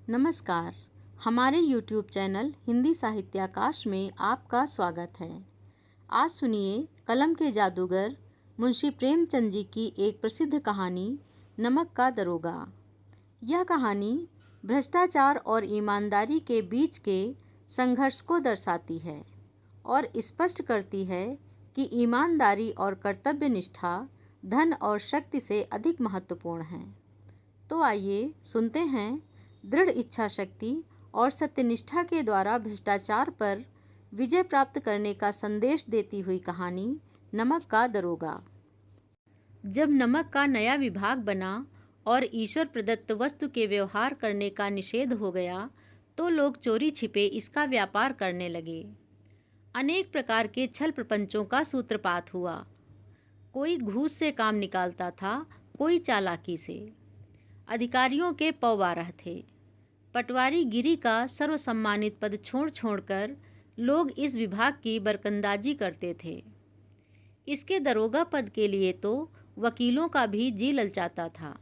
नमस्कार। हमारे YouTube channel Hindi साहित्याकाश में आपका स्वागत है। आज सुनिए कलम के जादूगर मुंशी प्रेमचंद जी की एक प्रसिद्ध कहानी नमक का दरोगा। यह कहानी भ्रष्टाचार और ईमानदारी के बीच के संघर्ष को दर्शाती है और स्पष्ट करती है कि ईमानदारी और कर्तव्य निष्ठा धन और शक्ति से अधिक महत्वपूर्ण है। तो आइए सुनते हैं दृढ़ इच्छा शक्ति और सत्यनिष्ठा के द्वारा भ्रष्टाचार पर विजय प्राप्त करने का संदेश देती हुई कहानी नमक का दरोगा। जब नमक का नया विभाग बना और ईश्वर प्रदत्त वस्तु के व्यवहार करने का निषेध हो गया तो लोग चोरी छिपे इसका व्यापार करने लगे। अनेक प्रकार के छल प्रपंचों का सूत्रपात हुआ। कोई घूस से काम निकालता था, कोई चालाकी से। अधिकारियों के पौवारह थे। पटवारी गिरी का सर्वसम्मानित पद छोड़ छोड़कर लोग इस विभाग की बरकंदाजी करते थे। इसके दरोगा पद के लिए तो वकीलों का भी जी ललचाता था।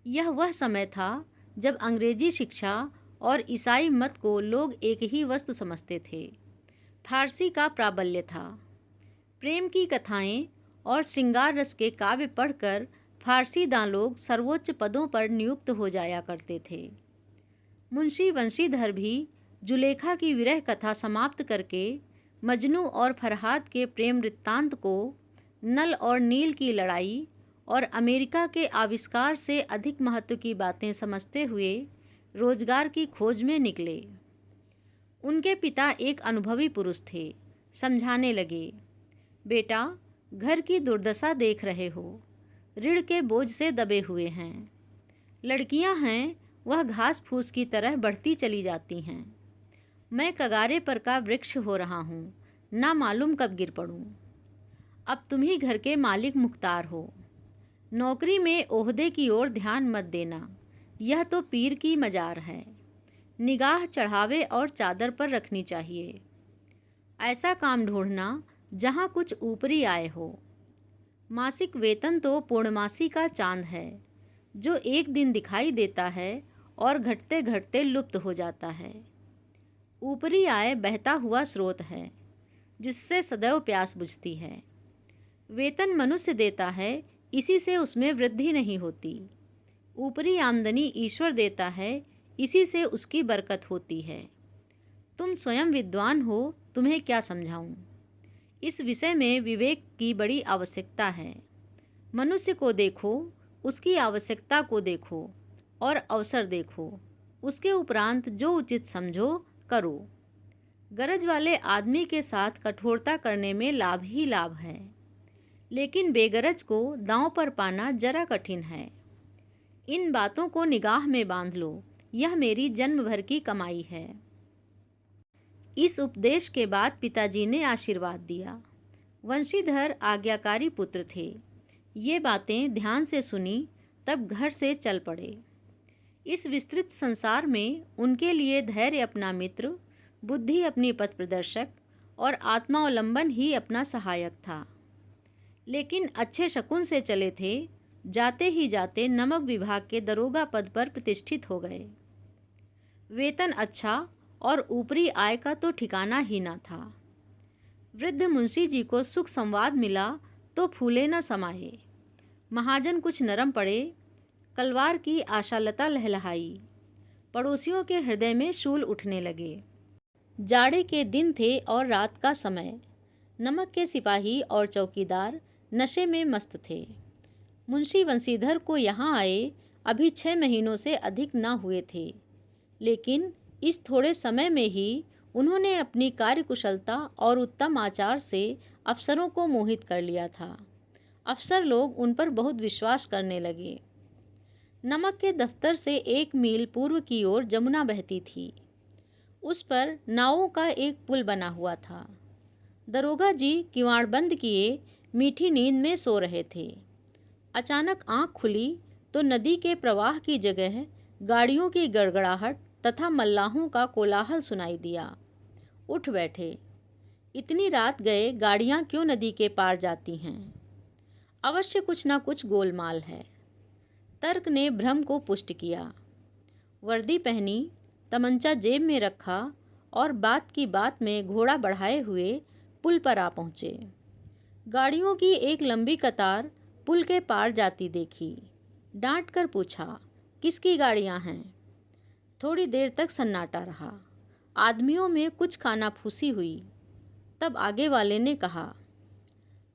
यह वह समय था जब अंग्रेजी शिक्षा और ईसाई मत को लोग एक ही वस्तु समझते थे। फारसी का प्राबल्य था। प्रेम की कथाएं और श्रृंगार रस के काव्य पढ़कर फारसीदां लोग सर्वोच्च पदों पर नियुक्त हो जाया करते थे। मुंशी वंशीधर भी जुलेखा की विरह कथा समाप्त करके मजनू और फरहाद के प्रेम वृत्तांत को, नल और नील की लड़ाई और अमेरिका के आविष्कार से अधिक महत्व की बातें समझते हुए रोजगार की खोज में निकले। उनके पिता एक अनुभवी पुरुष थे। समझाने लगे, बेटा, घर की दुर्दशा देख रहे हो, ऋण के बोझ से दबे हुए हैं। लड़कियां हैं, वह घास फूस की तरह बढ़ती चली जाती हैं। मैं कगारे पर का वृक्ष हो रहा हूँ, ना मालूम कब गिर पड़ूँ। अब तुम ही घर के मालिक मुख्तार हो। नौकरी में ओहदे की ओर ध्यान मत देना, यह तो पीर की मजार है। निगाह चढ़ावे और चादर पर रखनी चाहिए। ऐसा काम ढूंढना जहाँ कुछ ऊपरी आय हो। मासिक वेतन तो पूर्णमासी का चांद है, जो एक दिन दिखाई देता है और घटते घटते लुप्त हो जाता है। ऊपरी आय बहता हुआ स्रोत है, जिससे सदैव प्यास बुझती है। वेतन मनुष्य देता है, इसी से उसमें वृद्धि नहीं होती। ऊपरी आमदनी ईश्वर देता है, इसी से उसकी बरकत होती है। तुम स्वयं विद्वान हो, तुम्हें क्या समझाऊं। इस विषय में विवेक की बड़ी आवश्यकता है। मनुष्य को देखो, उसकी आवश्यकता को देखो और अवसर देखो। उसके उपरांत जो उचित समझो करो। गरज वाले आदमी के साथ कठोरता करने में लाभ ही लाभ है, लेकिन बेगरज को दांव पर पाना जरा कठिन है। इन बातों को निगाह में बांध लो, यह मेरी जन्म भर की कमाई है। इस उपदेश के बाद पिताजी ने आशीर्वाद दिया। वंशीधर आज्ञाकारी पुत्र थे। ये बातें ध्यान से सुनी तब घर से चल पड़े। इस विस्तृत संसार में उनके लिए धैर्य अपना मित्र, बुद्धि अपनी पथ प्रदर्शक और आत्मावलंबन ही अपना सहायक था। लेकिन अच्छे शकुन से चले थे, जाते ही जाते नमक विभाग के दरोगा पद पर प्रतिष्ठित हो गए। वेतन अच्छा और ऊपरी आय का तो ठिकाना ही न था। वृद्ध मुंशी जी को सुख संवाद मिला तो फूले न समाये। महाजन कुछ नरम पड़े, कलवार की आशालता लहलहाई। पड़ोसियों के हृदय में शूल उठने लगे। जाड़े के दिन थे और रात का समय। नमक के सिपाही और चौकीदार नशे में मस्त थे। मुंशी वंशीधर को यहाँ आए अभी 6 महीनों से अधिक न हुए थे, लेकिन इस थोड़े समय में ही उन्होंने अपनी कार्यकुशलता और उत्तम आचार से अफसरों को मोहित कर लिया था। अफसर लोग उन पर बहुत विश्वास करने लगे। नमक के दफ्तर से 1 मील पूर्व की ओर जमुना बहती थी। उस पर नावों का एक पुल बना हुआ था। दरोगा जी किवाड़ बंद किए मीठी नींद में सो रहे थे। अचानक आंख खुली तो नदी के प्रवाह की जगह गाड़ियों की गड़गड़ाहट तथा मल्लाहों का कोलाहल सुनाई दिया। उठ बैठे। इतनी रात गए गाड़ियां क्यों नदी के पार जाती हैं? अवश्य कुछ न कुछ गोलमाल है। तर्क ने भ्रम को पुष्ट किया। वर्दी पहनी, तमंचा जेब में रखा और बात की बात में घोड़ा बढ़ाए हुए पुल पर आ पहुँचे। गाड़ियों की एक लंबी कतार पुल के पार जाती देखी। डांट कर पूछा, किसकी गाड़ियाँ हैं? थोड़ी देर तक सन्नाटा रहा। आदमियों में कुछ कानाफूसी हुई। तब आगे वाले ने कहा,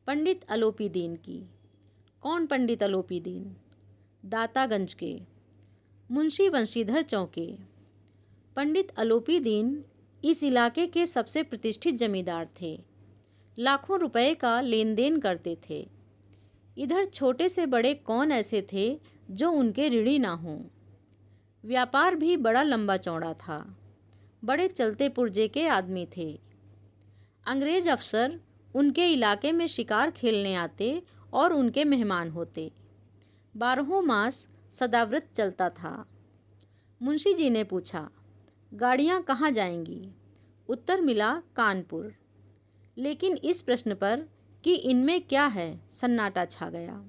पंडित अलोपी दीन की। कौन पंडित अलोपी दीन? दातागंज के, मुंशी वंशीधर चौके। पंडित अलोपी दीन इस इलाके के सबसे प्रतिष्ठित जमींदार थे। लाखों रुपए का लेन देन करते थे। इधर छोटे से बड़े कौन ऐसे थे जो उनके ऋणी ना हों। व्यापार भी बड़ा लंबा चौड़ा था। बड़े चलते पुर्जे के आदमी थे। अंग्रेज अफसर उनके इलाके में शिकार खेलने आते और उनके मेहमान होते। 12 मास सदाव्रत चलता था। मुंशी जी ने पूछा, गाड़ियाँ कहाँ जाएंगी? उत्तर मिला, कानपुर। लेकिन इस प्रश्न पर कि इनमें क्या है, सन्नाटा छा गया।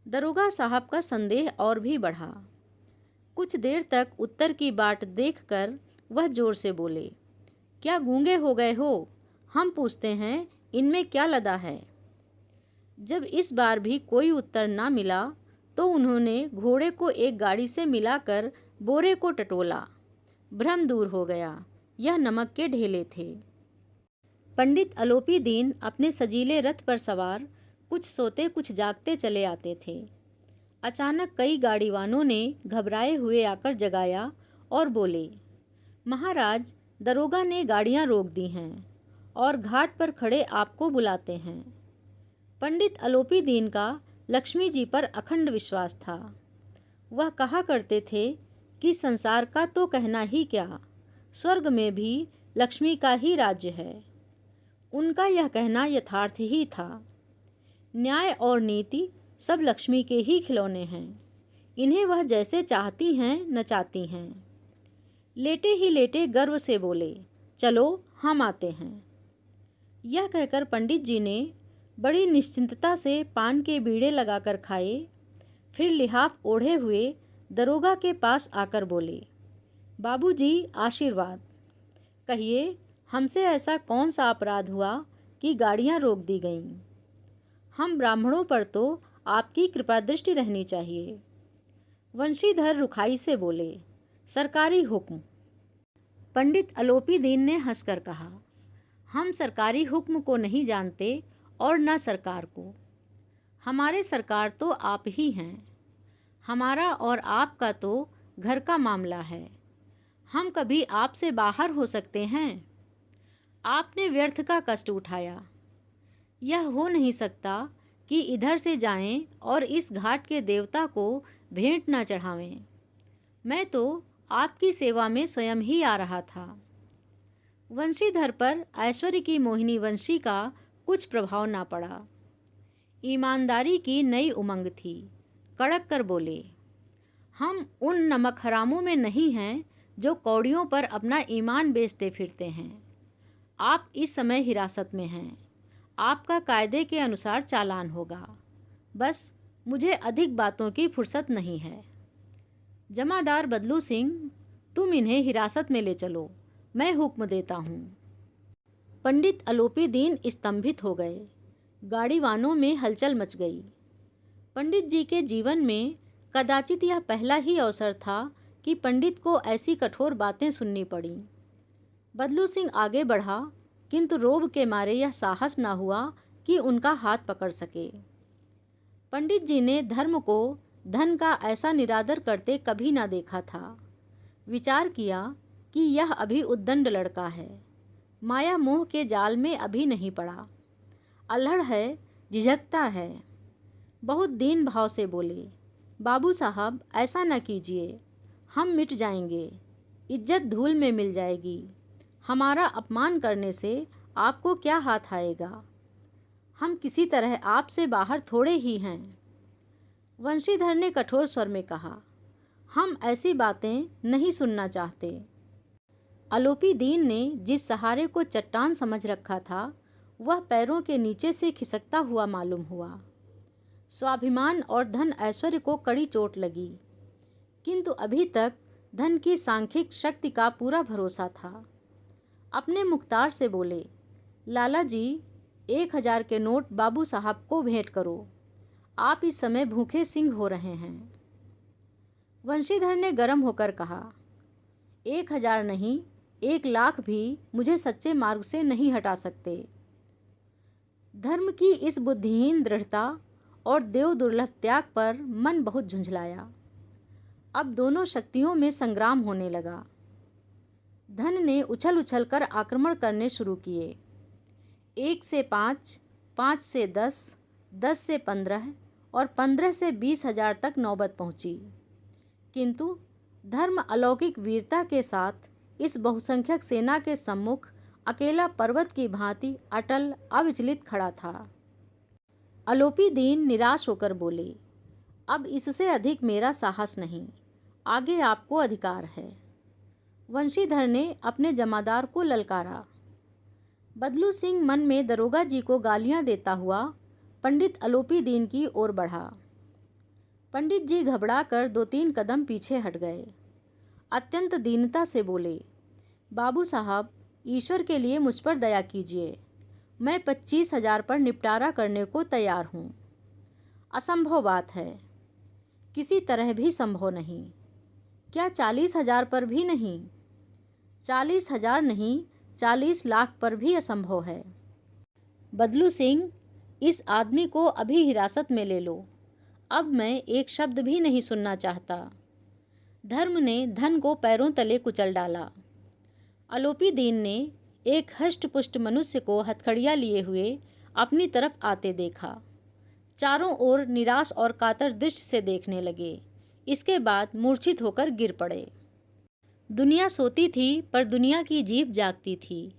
दरोगा साहब का संदेह और भी बढ़ा। कुछ देर तक उत्तर की बाट देखकर वह जोर से बोले, क्या गूंगे हो गए हो? हम पूछते हैं इनमें क्या लदा है। जब इस बार भी कोई उत्तर ना मिला तो उन्होंने घोड़े को एक गाड़ी से मिलाकर बोरे को टटोला। भ्रम दूर हो गया। यह नमक के ढेले थे। पंडित अलोपी दीन अपने सजीले रथ पर सवार कुछ सोते कुछ जागते चले आते थे। अचानक कई गाड़ीवानों ने घबराए हुए आकर जगाया और बोले, महाराज, दरोगा ने गाड़ियां रोक दी हैं और घाट पर खड़े आपको बुलाते हैं। पंडित अलोपी दीन का लक्ष्मी जी पर अखंड विश्वास था। वह कहा करते थे कि संसार का तो कहना ही क्या, स्वर्ग में भी लक्ष्मी का ही राज्य है। उनका यह कहना यथार्थ ही था। न्याय और नीति सब लक्ष्मी के ही खिलौने हैं। इन्हें वह जैसे चाहती हैं नचाती हैं। लेटे ही लेटे गर्व से बोले, चलो हम आते हैं। यह कहकर पंडित जी ने बड़ी निश्चिंतता से पान के बीड़े लगाकर खाए। फिर लिहाफ ओढ़े हुए दरोगा के पास आकर बोले, बाबूजी आशीर्वाद। कहिए, हमसे ऐसा कौन सा अपराध हुआ कि गाड़ियां रोक दी गईं? हम ब्राह्मणों पर तो आपकी कृपा दृष्टि रहनी चाहिए। वंशीधर रुखाई से बोले, सरकारी हुक्म। पंडित अलोपी दीन ने हंसकर कहा, हम सरकारी हुक्म को नहीं जानते और न सरकार को। हमारे सरकार तो आप ही हैं। हमारा और आपका तो घर का मामला है। हम कभी आपसे बाहर हो सकते हैं? आपने व्यर्थ का कष्ट उठाया। यह हो नहीं सकता कि इधर से जाएं और इस घाट के देवता को भेंट न चढ़ावें। मैं तो आपकी सेवा में स्वयं ही आ रहा था। वंशीधर पर ऐश्वर्य की मोहिनी वंशी का कुछ प्रभाव ना पड़ा। ईमानदारी की नई उमंग थी। कड़क कर बोले, हम उन नमक हरामों में नहीं हैं जो कौड़ियों पर अपना ईमान बेचते फिरते हैं। आप इस समय हिरासत में हैं। आपका कायदे के अनुसार चालान होगा। बस मुझे अधिक बातों की फुर्सत नहीं है। जमादार बदलू सिंह, तुम इन्हें हिरासत में ले चलो, मैं हुक्म देता हूँ। पंडित अलोपी दीन स्तंभित हो गए। गाड़ीवानों में हलचल मच गई। पंडित जी के जीवन में कदाचित यह पहला ही अवसर था कि पंडित को ऐसी कठोर बातें सुननी पड़ी। बदलू सिंह आगे बढ़ा, किंतु रोब के मारे यह साहस न हुआ कि उनका हाथ पकड़ सके। पंडित जी ने धर्म को धन का ऐसा निरादर करते कभी न देखा था। विचार किया कि यह अभी उद्दंड लड़का है, माया मोह के जाल में अभी नहीं पड़ा, अल्हड़ है, झिझकता है। बहुत दीन भाव से बोले, बाबू साहब ऐसा न कीजिए, हम मिट जाएंगे, इज्जत धूल में मिल जाएगी। हमारा अपमान करने से आपको क्या हाथ आएगा? हम किसी तरह आपसे बाहर थोड़े ही हैं। वंशीधर ने कठोर स्वर में कहा, हम ऐसी बातें नहीं सुनना चाहते। अलोपी दीन ने जिस सहारे को चट्टान समझ रखा था वह पैरों के नीचे से खिसकता हुआ मालूम हुआ। स्वाभिमान और धन ऐश्वर्य को कड़ी चोट लगी, किंतु अभी तक धन की सांख्यिक शक्ति का पूरा भरोसा था। अपने मुख्तार से बोले, लाला जी 1000 के नोट बाबू साहब को भेंट करो, आप इस समय भूखे सिंह हो रहे हैं। वंशीधर ने गर्म होकर कहा, 1000 नहीं 1,00,000 भी मुझे सच्चे मार्ग से नहीं हटा सकते। धर्म की इस बुद्धिहीन दृढ़ता और देव दुर्लभ त्याग पर मन बहुत झुंझलाया। अब दोनों शक्तियों में संग्राम होने लगा। धन ने उछल उछल कर आक्रमण करने शुरू किए। 1 से 5, 5 से 10, 10 से 15 और 15 से 20,000 तक नौबत पहुंची। किंतु धर्म अलौकिक वीरता के साथ इस बहुसंख्यक सेना के सम्मुख अकेला पर्वत की भांति अटल अविचलित खड़ा था। अलोपी दीन निराश होकर बोले, अब इससे अधिक मेरा साहस नहीं, आगे आपको अधिकार है। वंशीधर ने अपने जमादार को ललकारा। बदलू सिंह मन में दरोगा जी को गालियां देता हुआ पंडित अलोपी दीन की ओर बढ़ा। पंडित जी घबरा कर 2-3 कदम पीछे हट गए। अत्यंत दीनता से बोले, बाबू साहब ईश्वर के लिए मुझ पर दया कीजिए, मैं 25,000 पर निपटारा करने को तैयार हूँ। असंभव बात है, किसी तरह भी संभव नहीं। क्या 40,000 पर भी नहीं? 40,000 नहीं 40 लाख पर भी असंभव है। बदलू सिंह, इस आदमी को अभी हिरासत में ले लो, अब मैं एक शब्द भी नहीं सुनना चाहता। धर्म ने धन को पैरों तले कुचल डाला। अलोपी दीन ने एक हष्ट-पुष्ट मनुष्य को हथकड़ियाँ लिए हुए अपनी तरफ आते देखा। चारों ओर निराश और कातर दृष्टि से देखने लगे। इसके बाद मूर्छित होकर गिर पड़े। दुनिया सोती थी पर दुनिया की जीभ जागती थी।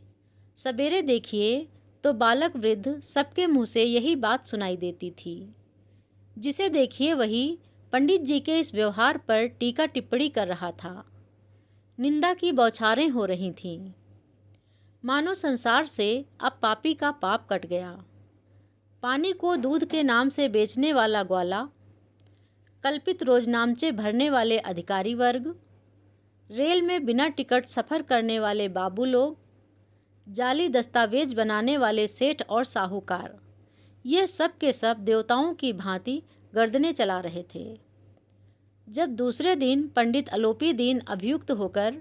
सवेरे देखिए तो बालक वृद्ध सबके मुंह से यही बात सुनाई देती थी। जिसे देखिए वही पंडित जी के इस व्यवहार पर टीका टिप्पणी कर रहा था। निंदा की बौछारें हो रही थीं। मानो संसार से अब पापी का पाप कट गया। पानी को दूध के नाम से बेचने वाला ग्वाला, कल्पित रोजनामचे भरने वाले अधिकारी वर्ग, रेल में बिना टिकट सफ़र करने वाले बाबू लोग, जाली दस्तावेज बनाने वाले सेठ और साहूकार, ये सब के सब देवताओं की भांति गर्दनें चला रहे थे। जब दूसरे दिन पंडित अलोपी दीन अभियुक्त होकर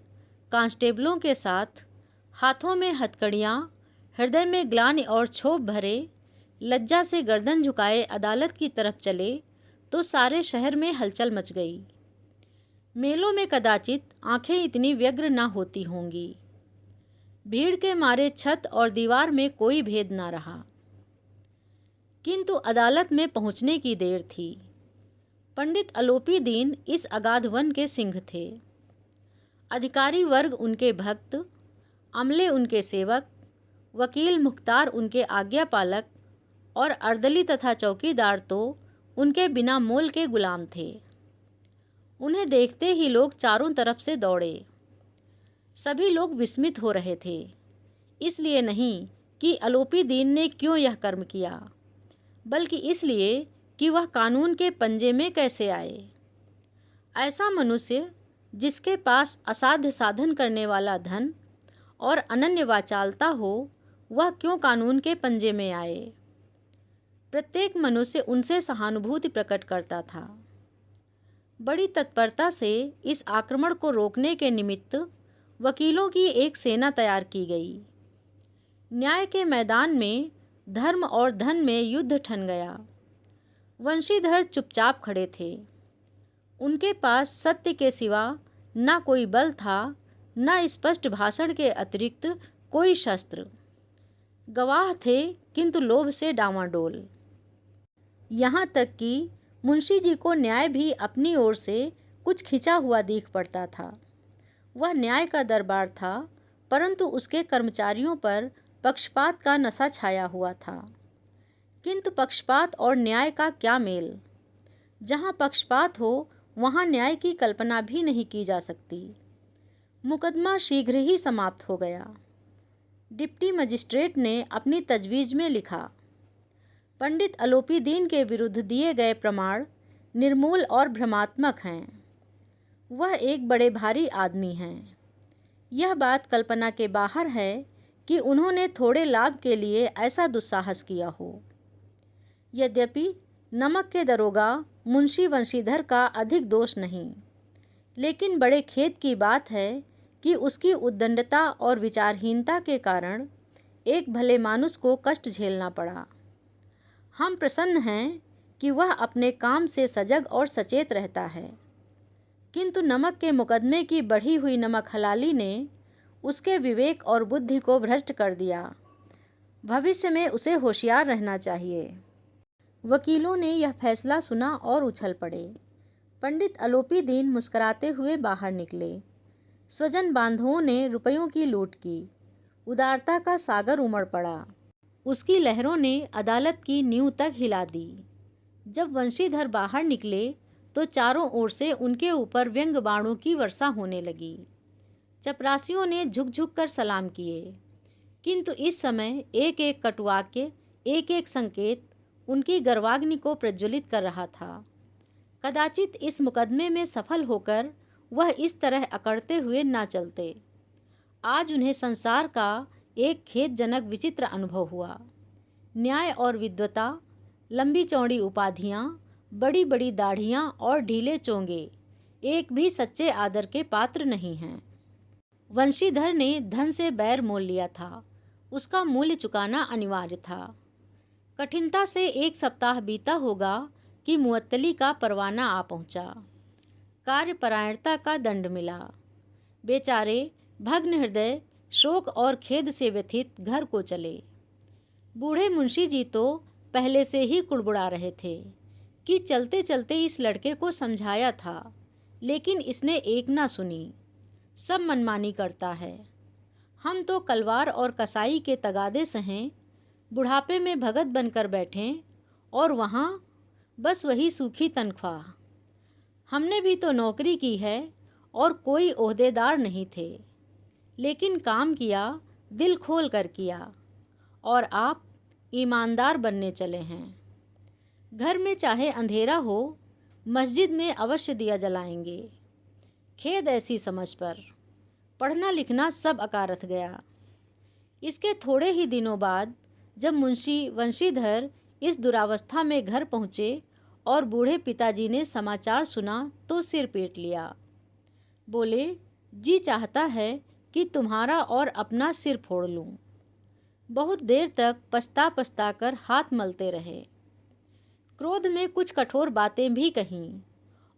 कांस्टेबलों के साथ हाथों में हथकड़ियाँ, हृदय में ग्लानि और क्षोभ भरे, लज्जा से गर्दन झुकाए अदालत की तरफ चले तो सारे शहर में हलचल मच गई। मेलों में कदाचित आंखें इतनी व्यग्र न होती होंगी। भीड़ के मारे छत और दीवार में कोई भेद न रहा। किंतु अदालत में पहुंचने की देर थी। पंडित अलोपी दीन इस अगाध वन के सिंह थे। अधिकारी वर्ग उनके भक्त, अमले उनके सेवक, वकील मुख्तार उनके आज्ञापालक और अर्दली तथा चौकीदार तो उनके बिना मोल के गुलाम थे। उन्हें देखते ही लोग चारों तरफ से दौड़े। सभी लोग विस्मित हो रहे थे, इसलिए नहीं कि अलोपी दीन ने क्यों यह कर्म किया, बल्कि इसलिए कि वह कानून के पंजे में कैसे आए। ऐसा मनुष्य जिसके पास असाध्य साधन करने वाला धन और अनन्य वाचालता हो, वह क्यों कानून के पंजे में आए। प्रत्येक मनुष्य उनसे सहानुभूति प्रकट करता था। बड़ी तत्परता से इस आक्रमण को रोकने के निमित्त वकीलों की एक सेना तैयार की गई। न्याय के मैदान में धर्म और धन में युद्ध ठन गया। वंशीधर चुपचाप खड़े थे। उनके पास सत्य के सिवा न कोई बल था, न स्पष्ट भाषण के अतिरिक्त कोई शस्त्र। गवाह थे किंतु लोभ से डामाडोल। यहाँ तक कि मुंशी जी को न्याय भी अपनी ओर से कुछ खिंचा हुआ दिख पड़ता था। वह न्याय का दरबार था, परंतु उसके कर्मचारियों पर पक्षपात का नशा छाया हुआ था। किंतु पक्षपात और न्याय का क्या मेल। जहाँ पक्षपात हो वहाँ न्याय की कल्पना भी नहीं की जा सकती। मुकदमा शीघ्र ही समाप्त हो गया। डिप्टी मजिस्ट्रेट ने अपनी तजवीज़ में लिखा, पंडित अलोपी दीन के विरुद्ध दिए गए प्रमाण निर्मूल और भ्रमात्मक हैं। वह एक बड़े भारी आदमी हैं। यह बात कल्पना के बाहर है कि उन्होंने थोड़े लाभ के लिए ऐसा दुस्साहस किया हो। यद्यपि नमक के दरोगा मुंशी वंशीधर का अधिक दोष नहीं, लेकिन बड़े खेद की बात है कि उसकी उद्दंडता और विचारहीनता के कारण एक भले मानुष को कष्ट झेलना पड़ा। हम प्रसन्न हैं कि वह अपने काम से सजग और सचेत रहता है, किंतु नमक के मुकदमे की बढ़ी हुई नमक हलाली ने उसके विवेक और बुद्धि को भ्रष्ट कर दिया। भविष्य में उसे होशियार रहना चाहिए। वकीलों ने यह फैसला सुना और उछल पड़े। पंडित अलोपी दीन मुस्कुराते हुए बाहर निकले। स्वजन बांधवों ने रुपयों की लूट की। उदारता का सागर उमड़ पड़ा। उसकी लहरों ने अदालत की नींव तक हिला दी। जब वंशीधर बाहर निकले तो चारों ओर से उनके ऊपर व्यंग बाणों की वर्षा होने लगी। चपरासियों ने झुक झुक कर सलाम किए, किंतु इस समय एक एक कटुवाक्य, एक एक संकेत उनकी गर्वाग्नि को प्रज्वलित कर रहा था। कदाचित इस मुकदमे में सफल होकर वह इस तरह अकड़ते हुए ना चलते। आज उन्हें संसार का एक खेदजनक विचित्र अनुभव हुआ। न्याय और विद्वता, लंबी चौड़ी उपाधियाँ, बड़ी बड़ी दाढ़ियाँ और ढीले चोंगे एक भी सच्चे आदर के पात्र नहीं हैं। वंशीधर ने धन से बैर मोल लिया था, उसका मूल्य चुकाना अनिवार्य था। कठिनता से एक सप्ताह बीता होगा कि मुअत्तली का परवाना आ पहुंचा। कार्यपरायणता का दंड मिला। बेचारे भग्न हृदय, शोक और खेद से व्यथित घर को चले। बूढ़े मुंशी जी तो पहले से ही कुड़बुड़ा रहे थे कि चलते चलते इस लड़के को समझाया था, लेकिन इसने एक ना सुनी। सब मनमानी करता है। हम तो कलवार और कसाई के तगादे सहें बुढ़ापे में भगत बनकर बैठें, और वहाँ बस वही सूखी तनख्वाह। हमने भी तो नौकरी की है और कोई ओहदेदार नहीं थे, लेकिन काम किया, दिल खोल कर किया, और आप ईमानदार बनने चले हैं। घर में चाहे अंधेरा हो, मस्जिद में अवश्य दिया जलाएंगे। खेद ऐसी समझ पर। पढ़ना लिखना सब अकारथ गया। इसके थोड़े ही दिनों बाद जब मुंशी वंशीधर इस दुरावस्था में घर पहुँचे और बूढ़े पिताजी ने समाचार सुना तो सिर पीट लिया। बोले, जी चाहता है कि तुम्हारा और अपना सिर फोड़ लूं। बहुत देर तक पछता पछता कर हाथ मलते रहे। क्रोध में कुछ कठोर बातें भी कहीं,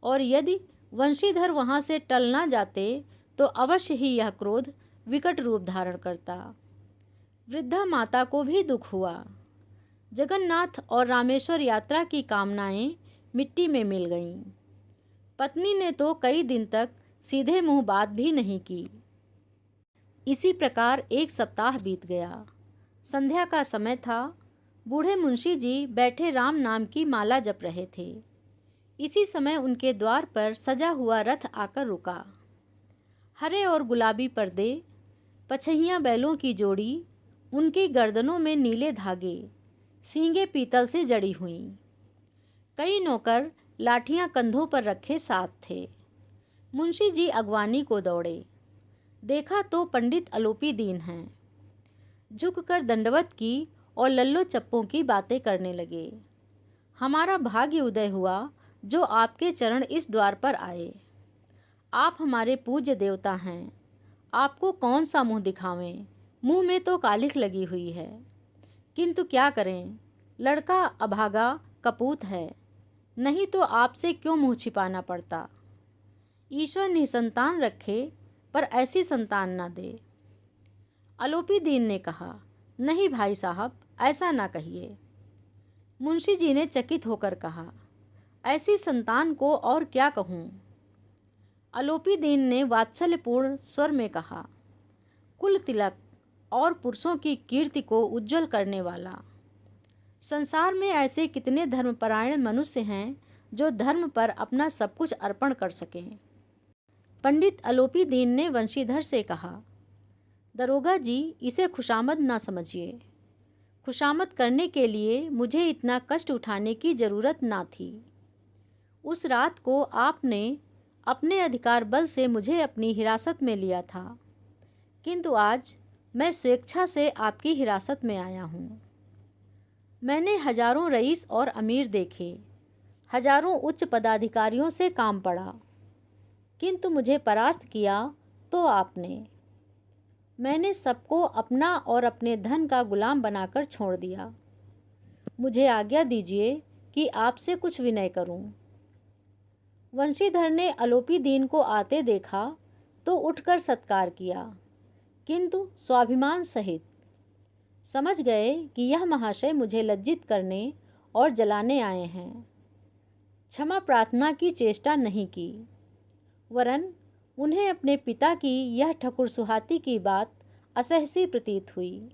और यदि वंशीधर वहाँ से टल ना जाते तो अवश्य ही यह क्रोध विकट रूप धारण करता। वृद्धा माता को भी दुख हुआ। जगन्नाथ और रामेश्वर यात्रा की कामनाएं मिट्टी में मिल गईं। पत्नी ने तो कई दिन तक सीधे मुंह बात भी नहीं की। इसी प्रकार एक सप्ताह बीत गया। संध्या का समय था। बूढ़े मुंशी जी बैठे राम नाम की माला जप रहे थे। इसी समय उनके द्वार पर सजा हुआ रथ आकर रुका। हरे और गुलाबी पर्दे, पछहिया बैलों की जोड़ी, उनकी गर्दनों में नीले धागे, सींगे पीतल से जड़ी हुईं। कई नौकर लाठियां कंधों पर रखे साथ थे। मुंशी जी अगवानी को दौड़े। देखा तो पंडित अलोपी दीन हैं। झुककर दंडवत की और लल्लो चप्पों की बातें करने लगे। हमारा भाग्य उदय हुआ जो आपके चरण इस द्वार पर आए। आप हमारे पूज्य देवता हैं। आपको कौन सा मुंह दिखावें, मुंह में तो कालिख लगी हुई है। किंतु क्या करें, लड़का अभागा कपूत है, नहीं तो आपसे क्यों मुंह छिपाना पड़ता। ईश्वर निसंतान रखे, पर ऐसी संतान ना दे। अलोपी दीन ने कहा, नहीं भाई साहब, ऐसा ना कहिए। मुंशी जी ने चकित होकर कहा, ऐसी संतान को और क्या कहूँ। अलोपी दीन ने वात्सल्यपूर्ण स्वर में कहा, कुल तिलक और पुरुषों की कीर्ति को उज्जवल करने वाला। संसार में ऐसे कितने धर्मपरायण मनुष्य हैं जो धर्म पर अपना सब कुछ अर्पण कर सकें। पंडित अलोपी दीन ने वंशीधर से कहा, दरोगा जी, इसे खुशामद ना समझिए। खुशामद करने के लिए मुझे इतना कष्ट उठाने की जरूरत ना थी। उस रात को आपने अपने अधिकार बल से मुझे अपनी हिरासत में लिया था, किंतु आज मैं स्वेच्छा से आपकी हिरासत में आया हूँ। मैंने हजारों रईस और अमीर देखे, हजारों उच्च पदाधिकारियों से काम पड़ा, किंतु मुझे परास्त किया तो आपने। मैंने सबको अपना और अपने धन का गुलाम बनाकर छोड़ दिया। मुझे आज्ञा दीजिए कि आपसे कुछ विनय करूं। वंशीधर ने अलोपीदीन को आते देखा तो उठकर सत्कार किया, किंतु स्वाभिमान सहित। समझ गए कि यह महाशय मुझे लज्जित करने और जलाने आए हैं। क्षमा प्रार्थना की चेष्टा नहीं की, वरन उन्हें अपने पिता की यह ठकुर सुहाती की बात असहसी प्रतीत हुई।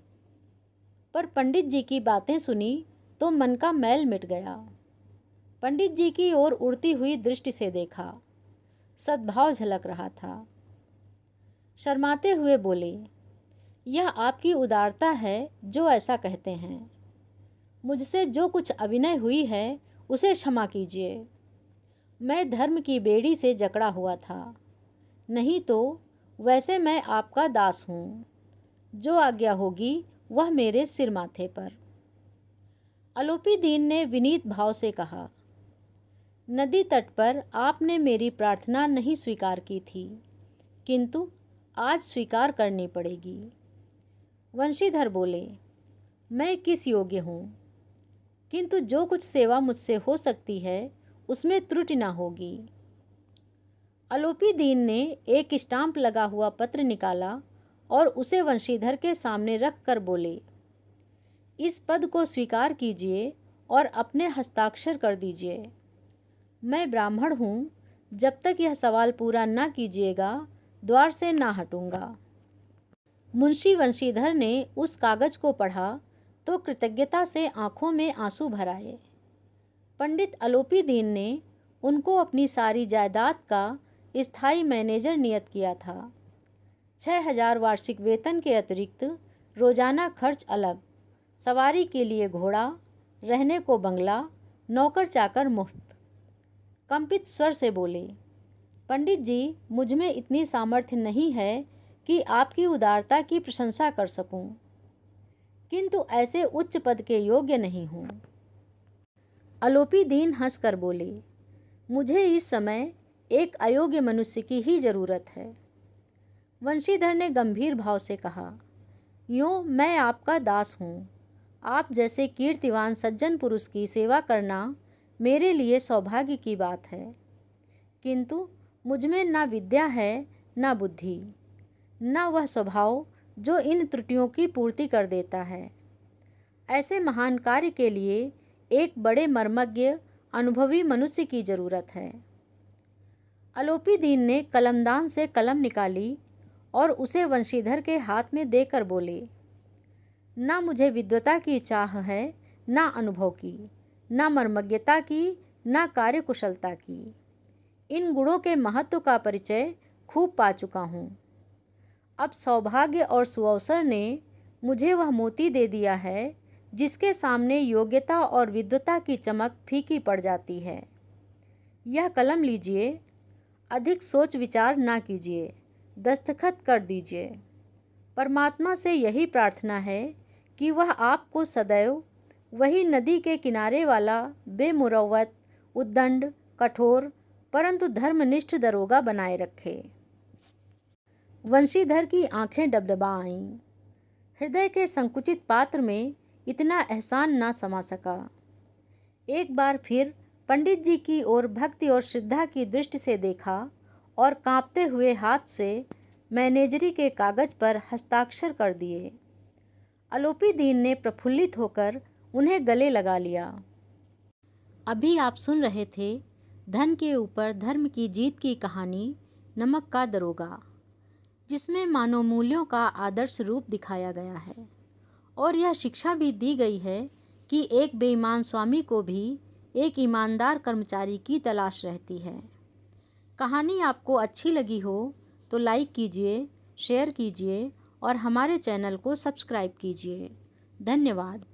पर पंडित जी की बातें सुनी तो मन का मैल मिट गया। पंडित जी की ओर उड़ती हुई दृष्टि से देखा, सद्भाव झलक रहा था। शर्माते हुए बोले, यह आपकी उदारता है जो ऐसा कहते हैं। मुझसे जो कुछ अविनय हुई है उसे क्षमा कीजिए। मैं धर्म की बेड़ी से जकड़ा हुआ था, नहीं तो वैसे मैं आपका दास हूँ। जो आज्ञा होगी वह मेरे सिर माथे पर। अलोपीदीन ने विनीत भाव से कहा, नदी तट पर आपने मेरी प्रार्थना नहीं स्वीकार की थी, किंतु आज स्वीकार करनी पड़ेगी। वंशीधर बोले, मैं किस योग्य हूँ, किंतु जो कुछ सेवा मुझसे हो सकती है उसमें त्रुटि न होगी। अलोपीदीन ने एक स्टाम्प लगा हुआ पत्र निकाला और उसे वंशीधर के सामने रख कर बोले, इस पद को स्वीकार कीजिए और अपने हस्ताक्षर कर दीजिए। मैं ब्राह्मण हूँ, जब तक यह सवाल पूरा न कीजिएगा द्वार से ना हटूंगा। मुंशी वंशीधर ने उस कागज को पढ़ा तो कृतज्ञता से आंखों में आंसू भर आए। पंडित अलोपीदीन ने उनको अपनी सारी जायदाद का स्थायी मैनेजर नियत किया था। 6,000 वार्षिक वेतन के अतिरिक्त रोजाना खर्च अलग, सवारी के लिए घोड़ा, रहने को बंगला, नौकर चाकर मुफ्त। कंपित स्वर से बोले, पंडित जी, मुझ में इतनी सामर्थ्य नहीं है कि आपकी उदारता की प्रशंसा कर सकूं, किंतु ऐसे उच्च पद के योग्य नहीं हूँ। अलोपीदीन हंसकर बोले, मुझे इस समय एक अयोग्य मनुष्य की ही जरूरत है। वंशीधर ने गंभीर भाव से कहा, यूँ मैं आपका दास हूँ। आप जैसे कीर्तिवान सज्जन पुरुष की सेवा करना मेरे लिए सौभाग्य की बात है, किंतु मुझमें ना विद्या है ना बुद्धि, न वह स्वभाव जो इन त्रुटियों की पूर्ति कर देता है। ऐसे महान कार्य के लिए एक बड़े मर्मज्ञ अनुभवी मनुष्य की जरूरत है। अलोपीदीन ने कलमदान से कलम निकाली और उसे वंशीधर के हाथ में देकर बोले, ना मुझे विद्वता की चाह है, ना अनुभव की, ना मर्मज्ञता की, ना कार्यकुशलता की। इन गुणों के महत्व का परिचय खूब पा चुका हूँ। अब सौभाग्य और सुअवसर ने मुझे वह मोती दे दिया है जिसके सामने योग्यता और विद्वता की चमक फीकी पड़ जाती है। यह कलम लीजिए, अधिक सोच विचार ना कीजिए, दस्तखत कर दीजिए। परमात्मा से यही प्रार्थना है कि वह आपको सदैव वही नदी के किनारे वाला बेमुरव्वत, उद्दंड, कठोर परंतु धर्मनिष्ठ दरोगा बनाए रखे। वंशीधर की आंखें डबडबा आईं। हृदय के संकुचित पात्र में इतना एहसान ना समा सका। एक बार फिर पंडित जी की ओर भक्ति और श्रद्धा की दृष्टि से देखा और कांपते हुए हाथ से मैनेजरी के कागज पर हस्ताक्षर कर दिए। अलोपीदीन ने प्रफुल्लित होकर उन्हें गले लगा लिया। अभी आप सुन रहे थे धन के ऊपर धर्म की जीत की कहानी नमक का दरोगा, जिसमें मानव मूल्यों का आदर्श रूप दिखाया गया है और यह शिक्षा भी दी गई है कि एक बेईमान स्वामी को भी एक ईमानदार कर्मचारी की तलाश रहती है। कहानी आपको अच्छी लगी हो तो लाइक कीजिए, शेयर कीजिए और हमारे चैनल को सब्सक्राइब कीजिए। धन्यवाद।